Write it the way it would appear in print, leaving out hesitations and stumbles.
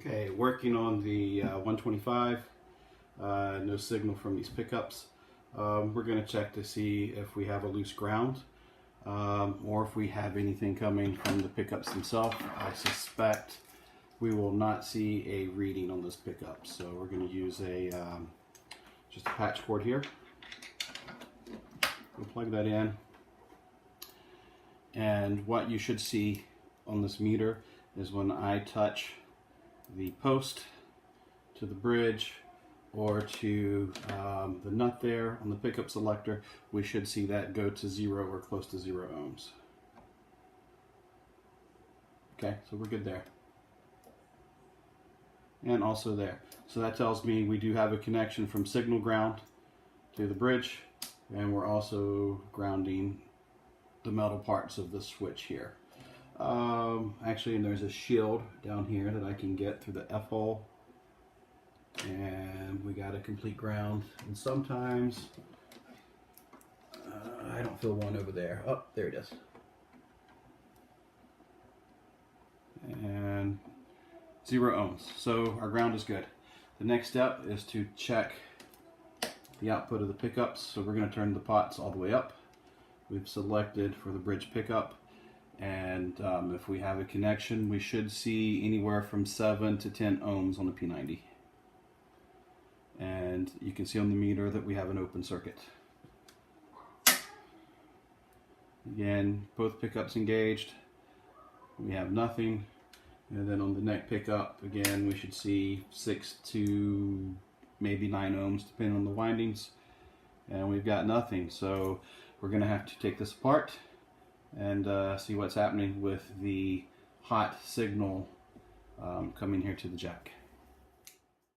Okay, working on the 125, no signal from these pickups. We're going to check to see if we have a loose ground or if we have anything coming from the pickups themselves. I suspect we will not see a reading on this pickup, so we're going to use just a patch cord here. We'll plug that in, and what you should see on this meter is when I touch the post to the bridge or to the nut there on the pickup selector, we should see that go to 0 or close to 0 ohms. Okay, so we're good there. And also there. So that tells me we do have a connection from signal ground to the bridge, and we're also grounding the metal parts of the switch here. Actually, and there's a shield down here that I can get through the F hole, and we got a complete ground. And sometimes I don't feel one over there. Oh, there it is. And 0 ohms. So our ground is good. The next step is to check the output of the pickups. So we're going to turn the pots all the way up. We've selected for the bridge pickup. And if we have a connection, we should see anywhere from 7 to 10 ohms on the P90. And you can see on the meter that we have an open circuit. Again, both pickups engaged. We have nothing. And then on the neck pickup, again, we should see 6 to maybe 9 ohms depending on the windings. And we've got nothing. So we're going to have to take this apart and see what's happening with the hot signal coming here to the jack.